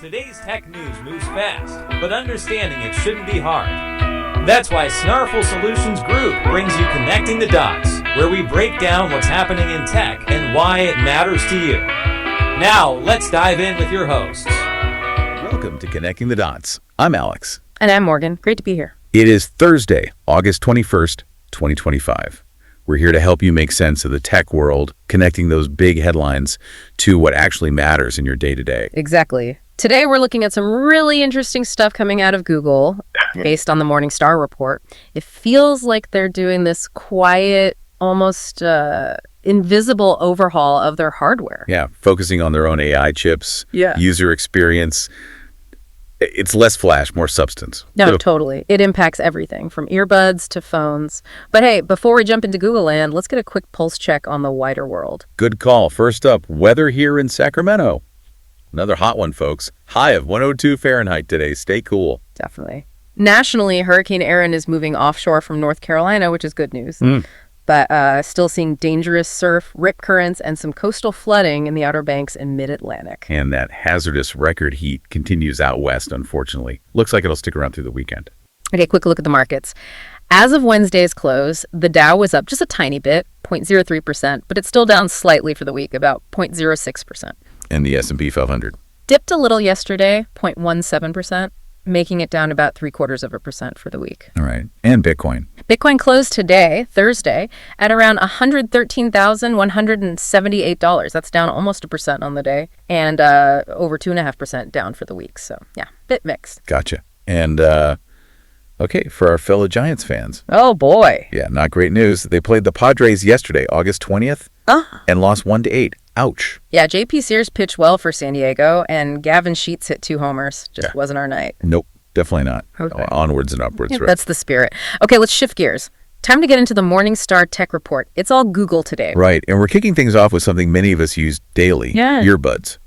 Today's tech news moves fast, but understanding it shouldn't be hard. That's why Snarful Solutions Group brings you Connecting the Dots, where we break down what's happening in tech and why it matters to you. Now, let's dive in with your hosts. Welcome to Connecting the Dots. I'm Alex. And I'm Morgan. Great to be here. It is Thursday, August 21st, 2025. We're here to help you make sense of the tech world, connecting those big headlines to what actually matters in your day-to-day. Exactly. Today, we're looking at some really interesting stuff coming out of Google based on the Morningstar report. It feels like they're doing this quiet, almost invisible overhaul of their hardware. Yeah, focusing on their own AI chips, user experience. It's less flash, more substance. No, totally. It impacts everything from earbuds to phones. But hey, before we jump into Google land, let's get a quick pulse check on the wider world. Good call. First up, weather here in Sacramento. Another hot one, folks. High of 102 Fahrenheit today. Stay cool. Definitely. Nationally, Hurricane Erin is moving offshore from North Carolina, which is good news. But still seeing dangerous surf, rip currents, and some coastal flooding in the Outer Banks and mid-Atlantic. And that hazardous record heat continues out west, unfortunately. Looks like it'll stick around through the weekend. Okay, quick look at the markets. As of Wednesday's close, the Dow was up just a tiny bit, 0.03%, but it's still down slightly for the week, about 0.06%. And the S&P 500 dipped a little yesterday, 0.17%, making it down about 0.75% for the week. All right. And Bitcoin. Bitcoin closed today, Thursday, at around $113,178. That's down almost 1% on the day and over 2.5% down for the week. So, yeah, bit mixed. Gotcha. And, okay, for our fellow Giants fans. Oh, boy. Yeah, not great news. They played the Padres yesterday, August 20th, and lost 1-8. Ouch. Yeah, J.P. Sears pitched well for San Diego, and Gavin Sheets hit 2 homers. Just wasn't our night. Nope, definitely not. Okay. Onwards and upwards. Yeah, right? That's the spirit. Okay, let's shift gears. Time to get into the Morningstar Tech Report. It's all Google today. Right, and we're kicking things off with something many of us use daily, earbuds.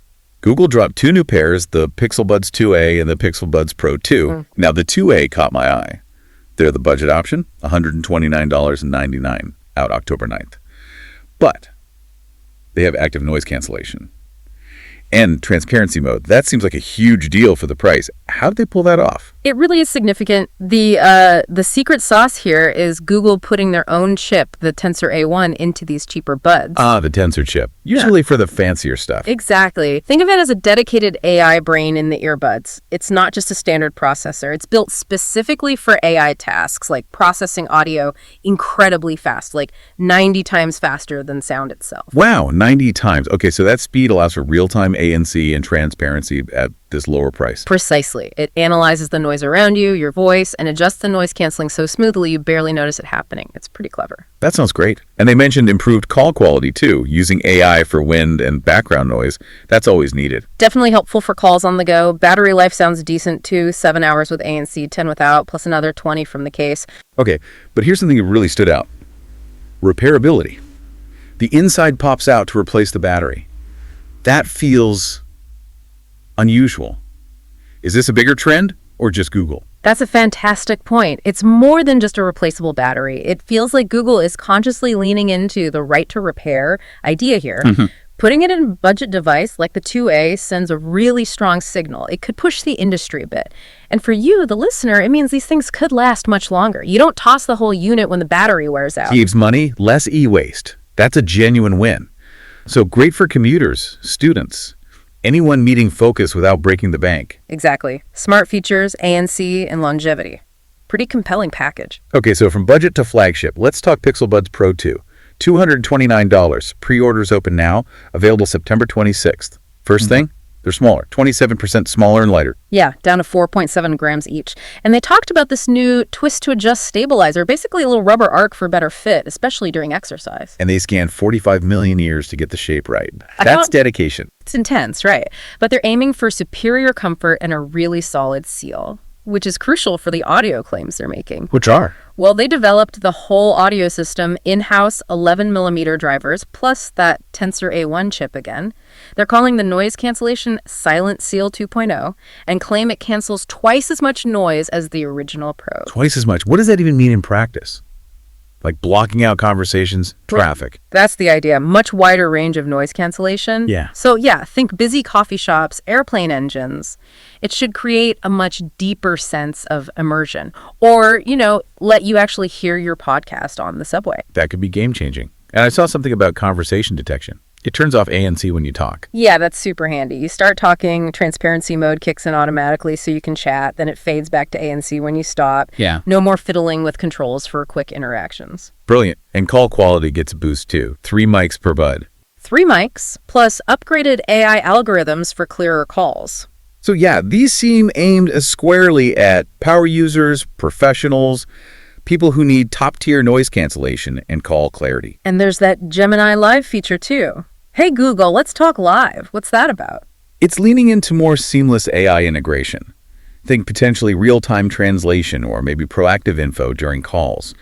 Google dropped 2 new pairs, the Pixelbuds 2a and the Pixelbuds Pro 2. Now, the 2a caught my eye. They're the budget option, $129.99, out October 9th. But they have active noise cancellation and transparency mode. That seems like a huge deal for the price. How did they pull that off? It really is significant. The secret sauce here is Google putting their own chip, the Tensor A1, into these cheaper buds. The Tensor chip, usually for the fancier stuff. Exactly. Think of it as a dedicated AI brain in the earbuds. It's not just a standard processor. It's built specifically for AI tasks, like processing audio incredibly fast, like 90 times faster than sound itself. Wow, 90 times. Okay, so that speed allows for real-time ANC and transparency at this lower price. Precisely. It analyzes the noise around you, your voice, and adjusts the noise canceling so smoothly you barely notice it happening. It's pretty clever. That sounds great. And they mentioned improved call quality, too, using AI for wind and background noise. That's always needed. Definitely helpful for calls on the go. Battery life sounds decent, too. 7 hours with ANC, 10 without, plus another 20 from the case. Okay, but here's something that really stood out. Repairability. The inside pops out to replace the battery. That feels unusual. Is this a bigger trend or just Google? That's a fantastic point. It's more than just a replaceable battery. It feels like Google is consciously leaning into the right to repair idea here. Putting it in a budget device like the 2A sends a really strong signal. It could push the industry a bit. And for you, the listener, it means these things could last much longer. You don't toss the whole unit when the battery wears out. Saves money, less e-waste. That's a genuine win. So great for commuters, students, anyone needing focus without breaking the bank. Exactly. Smart features, ANC, and longevity. Pretty compelling package. Okay, so from budget to flagship, let's talk Pixelbuds Pro 2. $229. Pre-orders open now, available September 26th. First thing, they're smaller, 27% smaller and lighter. Yeah, down to 4.7 grams each. And they talked about this new twist-to-adjust stabilizer, basically a little rubber arc for better fit, especially during exercise. And they scanned 45 million ears to get the shape right. That's dedication. It's intense, right? But they're aiming for superior comfort and a really solid seal, which is crucial for the audio claims they're making. Which are? Well, they developed the whole audio system in-house 11mm drivers, plus that Tensor A1 chip again. They're calling the noise cancellation Silent Seal 2.0 and claim it cancels twice as much noise as the original Pro. Twice as much? What does that even mean in practice? like blocking out conversations, traffic. That's the idea. Much wider range of noise cancellation. Yeah. So yeah, think busy coffee shops, airplane engines. It should create a much deeper sense of immersion. Or, let you actually hear your podcast on the subway. That could be game-changing. And I saw something about conversation detection. It turns off ANC when you talk. Yeah, that's super handy. You start talking, transparency mode kicks in automatically so you can chat, then it fades back to ANC when you stop. Yeah. No more fiddling with controls for quick interactions. Brilliant. And call quality gets a boost too. 3 mics per bud. 3 mics, plus upgraded AI algorithms for clearer calls. So yeah, these seem aimed as squarely at power users, professionals, people who need top-tier noise cancellation and call clarity. And there's that Gemini Live feature too. Hey Google, let's talk live. What's that about? It's leaning into more seamless AI integration. Think potentially real-time translation or maybe proactive info during calls.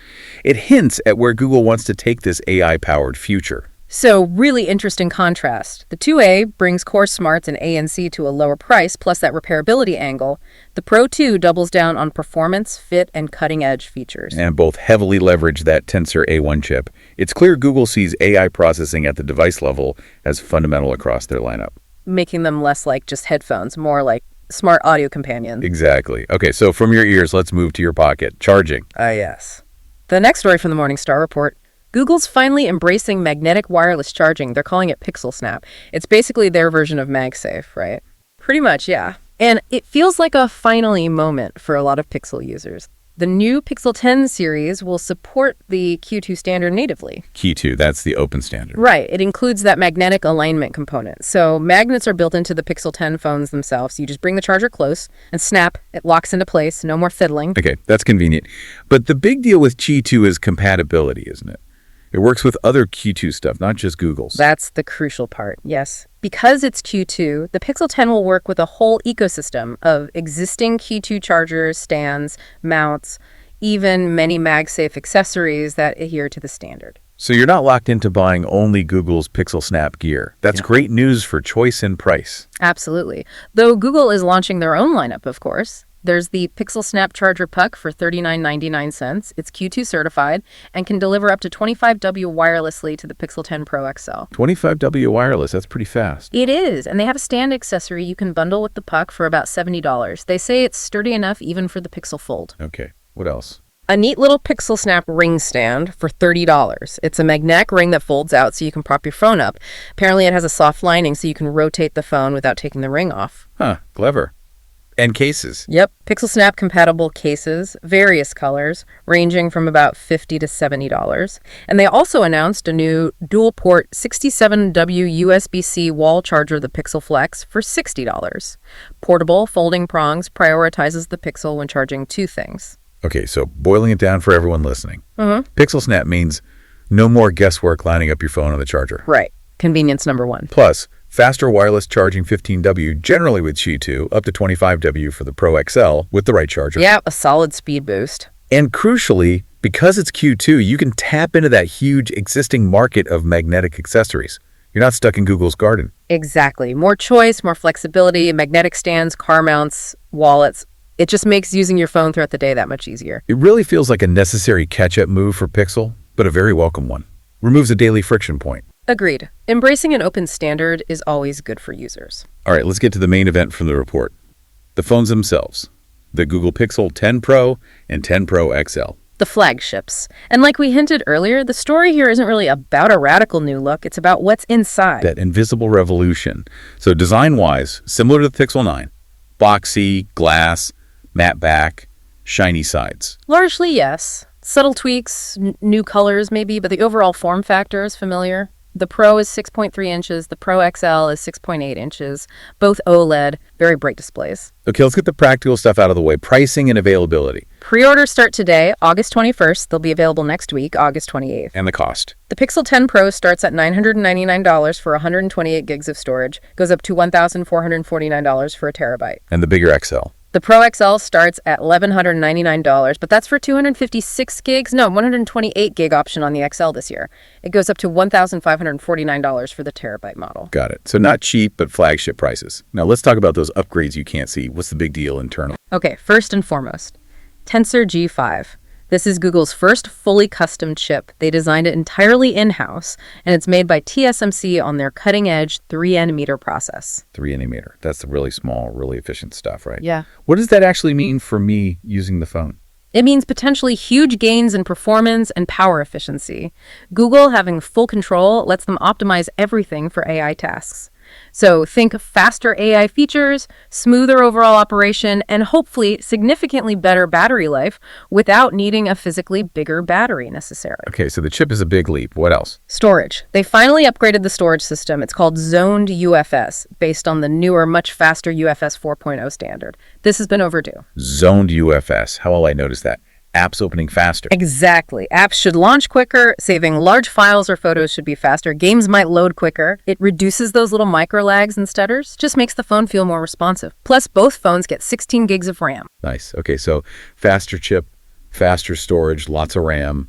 It hints at where Google wants to take this AI-powered future. So really interesting contrast. The 2A brings core smarts and ANC to a lower price, plus that repairability angle. The Pro 2 doubles down on performance, fit, and cutting-edge features. And both heavily leverage that Tensor A1 chip. It's clear Google sees AI processing at the device level as fundamental across their lineup. Making them less like just headphones, more like smart audio companions. Exactly. Okay, so from your ears, let's move to your pocket. Charging. Yes. The next story from the Morningstar Report. Google's finally embracing magnetic wireless charging. They're calling it Pixelsnap. It's basically their version of MagSafe, right? Pretty much, yeah. And it feels like a finally moment for a lot of Pixel users. The new Pixel 10 series will support the Q2 standard natively. Q2, that's the open standard. Right. It includes that magnetic alignment component. So magnets are built into the Pixel 10 phones themselves. You just bring the charger close and snap. It locks into place. No more fiddling. Okay, that's convenient. But the big deal with Q2 is compatibility, isn't it? It works with other Q2 stuff, not just Google's. That's the crucial part, yes. Because it's Q2, the Pixel 10 will work with a whole ecosystem of existing Q2 chargers, stands, mounts, even many MagSafe accessories that adhere to the standard. So you're not locked into buying only Google's Pixelsnap gear. That's great news for choice and price. Absolutely. Though Google is launching their own lineup, of course. There's the Pixelsnap Charger Puck for $39.99. It's Q2 certified and can deliver up to 25W wirelessly to the Pixel 10 Pro XL. 25W wireless, that's pretty fast. It is, and they have a stand accessory you can bundle with the Puck for about $70. They say it's sturdy enough even for the Pixel Fold. Okay, what else? A neat little Pixelsnap ring stand for $30. It's a magnetic ring that folds out so you can prop your phone up. Apparently it has a soft lining so you can rotate the phone without taking the ring off. Huh, clever. And cases. Yep, Pixelsnap compatible cases, various colors, ranging from about $50 to $70. And they also announced a new dual-port 67W USB-C wall charger, the Pixel Flex, for $60. Portable, folding prongs prioritizes the Pixel when charging 2 things. Okay, so boiling it down for everyone listening. Mm-hmm. Pixelsnap means no more guesswork lining up your phone on the charger. Right. Convenience number 1. Plus, faster wireless charging 15W, generally with Q2, up to 25W for the Pro XL with the right charger. Yeah, a solid speed boost. And crucially, because it's Q2, you can tap into that huge existing market of magnetic accessories. You're not stuck in Google's garden. Exactly. More choice, more flexibility, magnetic stands, car mounts, wallets. It just makes using your phone throughout the day that much easier. It really feels like a necessary catch-up move for Pixel, but a very welcome one. Removes a daily friction point. Agreed. Embracing an open standard is always good for users. All right, let's get to the main event from the report. The phones themselves. The Google Pixel 10 Pro and 10 Pro XL. The flagships. And like we hinted earlier, the story here isn't really about a radical new look. It's about what's inside. That invisible revolution. So design-wise, similar to the Pixel 9. Boxy, glass, matte back, shiny sides. Largely, yes. Subtle tweaks, new colors maybe, but the overall form factor is familiar. The Pro is 6.3 inches, the Pro XL is 6.8 inches, both OLED, very bright displays. Okay, let's get the practical stuff out of the way. Pricing and availability. Pre-orders start today, August 21st. They'll be available next week, August 28th. And the cost. The Pixel 10 Pro starts at $999 for 128 gigs of storage, goes up to $1,449 for a terabyte. And the bigger XL. The Pro XL starts at $1,199, but that's for 256 gigs. No, 128 gig option on the XL this year. It goes up to $1,549 for the terabyte model. Got it. So not cheap, but flagship prices. Now let's talk about those upgrades you can't see. What's the big deal internally? Okay, first and foremost, Tensor G5. This is Google's first fully custom chip. They designed it entirely in-house, and it's made by TSMC on their cutting-edge 3nm process. 3nm. That's the really small, really efficient stuff, right? Yeah. What does that actually mean for me using the phone? It means potentially huge gains in performance and power efficiency. Google, having full control, lets them optimize everything for AI tasks. So think faster AI features, smoother overall operation, and hopefully significantly better battery life without needing a physically bigger battery necessarily. Okay, so the chip is a big leap. What else? Storage. They finally upgraded the storage system. It's called zoned UFS, based on the newer, much faster UFS 4.0 standard. This has been overdue. Zoned UFS. How will I notice that? Apps opening faster. Exactly. Apps should launch quicker, saving large files or photos should be faster, games might load quicker. It reduces those little micro lags and stutters, just makes the phone feel more responsive. Plus, both phones get 16 gigs of RAM. Nice. Okay, so faster chip, faster storage, lots of RAM.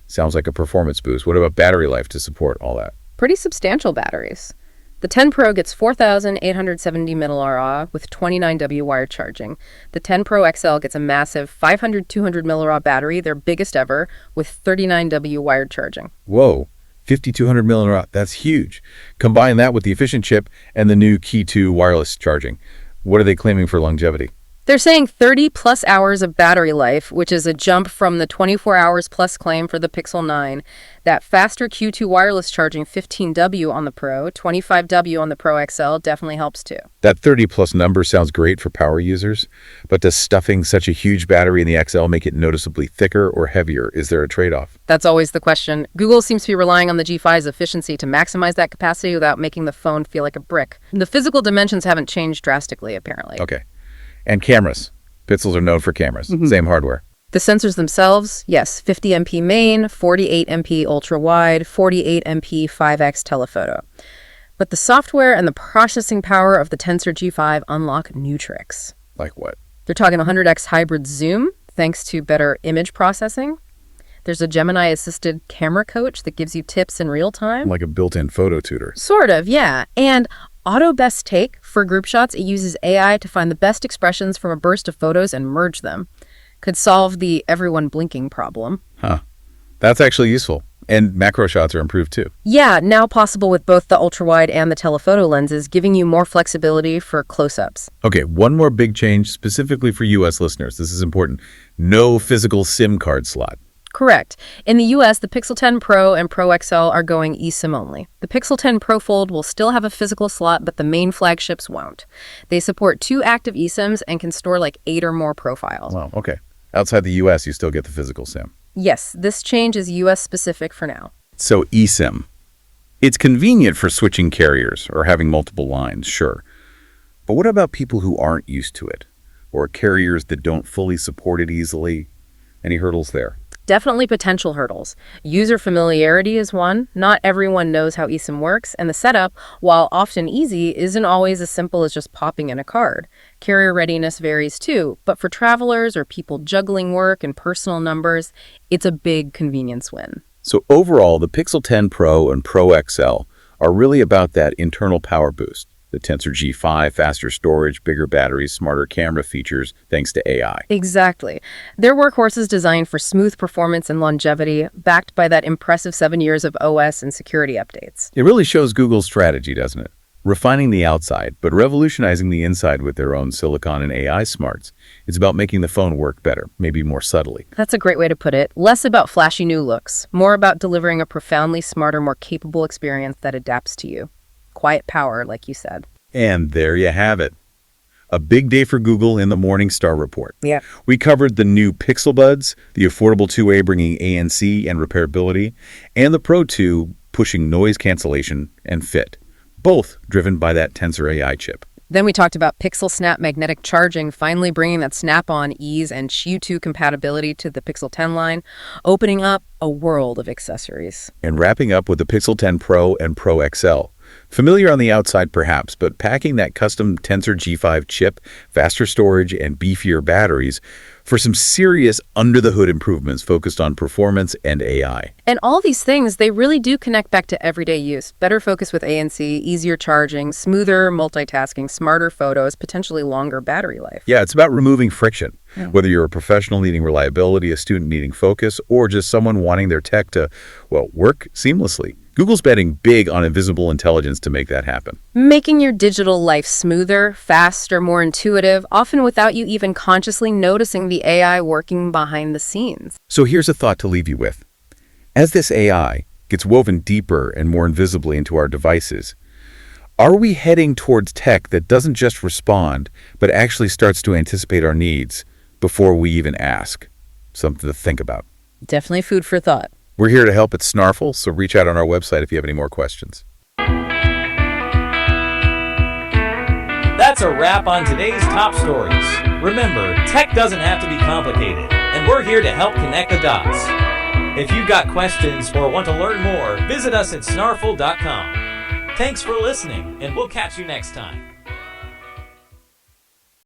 Sounds like a performance boost. What about battery life to support all that? Pretty substantial batteries. The 10 Pro gets 4,870 mAh with 29W wired charging. The 10 Pro XL gets a massive 500-200 mAh battery, their biggest ever, with 39W wired charging. Whoa, 5,200 mAh. That's huge. Combine that with the efficient chip and the new Key 2 wireless charging. What are they claiming for longevity? They're saying 30 plus hours of battery life, which is a jump from the 24 hours plus claim for the Pixel 9. That faster Q2 wireless charging 15W on the Pro, 25W on the Pro XL definitely helps too. That 30 plus number sounds great for power users, but does stuffing such a huge battery in the XL make it noticeably thicker or heavier? Is there a trade-off? That's always the question. Google seems to be relying on the G5's efficiency to maximize that capacity without making the phone feel like a brick. The physical dimensions haven't changed drastically, apparently. Okay. And cameras. Pixels are known for cameras. Same hardware. The sensors themselves, yes, 50MP main, 48MP ultra-wide, 48MP 5x telephoto. But the software and the processing power of the Tensor G5 unlock new tricks. Like what? They're talking 100x hybrid zoom, thanks to better image processing. There's a Gemini-assisted camera coach that gives you tips in real time. Like a built-in photo tutor. Sort of, yeah. And Auto Best Take, for group shots, it uses AI to find the best expressions from a burst of photos and merge them. Could solve the everyone blinking problem. Huh. That's actually useful. And macro shots are improved too. Yeah, now possible with both the ultra-wide and the telephoto lenses, giving you more flexibility for close-ups. Okay, one more big change specifically for US listeners. This is important. No physical SIM card slot. Correct. In the US, the Pixel 10 Pro and Pro XL are going eSIM only. The Pixel 10 Pro Fold will still have a physical slot, but the main flagships won't. They support 2 active eSIMs and can store like 8 or more profiles. Wow, okay. Outside the US, you still get the physical SIM. Yes, this change is US specific for now. So eSIM. It's convenient for switching carriers or having multiple lines, sure. But what about people who aren't used to it? Or carriers that don't fully support it easily? Any hurdles there? Definitely potential hurdles. User familiarity is one. Not everyone knows how eSIM works, and the setup, while often easy, isn't always as simple as just popping in a card. Carrier readiness varies too, but for travelers or people juggling work and personal numbers, it's a big convenience win. So overall, the Pixel 10 Pro and Pro XL are really about that internal power boost. The Tensor G5, faster storage, bigger batteries, smarter camera features, thanks to AI. Exactly. They're workhorses designed for smooth performance and longevity, backed by that impressive 7 years of OS and security updates. It really shows Google's strategy, doesn't it? Refining the outside, but revolutionizing the inside with their own silicon and AI smarts. It's about making the phone work better, maybe more subtly. That's a great way to put it. Less about flashy new looks, more about delivering a profoundly smarter, more capable experience that adapts to you. Quiet power, like you said. And there you have it. A big day for Google in the Morningstar report. Yeah. We covered the new Pixel Buds, the affordable 2A bringing ANC and repairability, and the Pro 2 pushing noise cancellation and fit, both driven by that Tensor AI chip. Then we talked about Pixelsnap magnetic charging, finally bringing that snap-on ease and Qi2 compatibility to the Pixel 10 line, opening up a world of accessories. And wrapping up with the Pixel 10 Pro and Pro XL, Familiar on the outside perhaps, but packing that custom Tensor G5 chip, faster storage, and beefier batteries for some serious under-the-hood improvements focused on performance and AI. And all these things, they really do connect back to everyday use. Better focus with ANC, easier charging, smoother multitasking, smarter photos, potentially longer battery life. Yeah, it's about removing friction. Whether you're a professional needing reliability, a student needing focus, or just someone wanting their tech to, well, work seamlessly. Google's betting big on invisible intelligence to make that happen. Making your digital life smoother, faster, more intuitive, often without you even consciously noticing the AI working behind the scenes. So here's a thought to leave you with. As this AI gets woven deeper and more invisibly into our devices, are we heading towards tech that doesn't just respond, but actually starts to anticipate our needs before we even ask? Something to think about. Definitely food for thought. We're here to help at Snarful, so reach out on our website if you have any more questions. That's a wrap on today's top stories. Remember, tech doesn't have to be complicated, and we're here to help connect the dots. If you've got questions or want to learn more, visit us at snarful.com. Thanks for listening, and we'll catch you next time.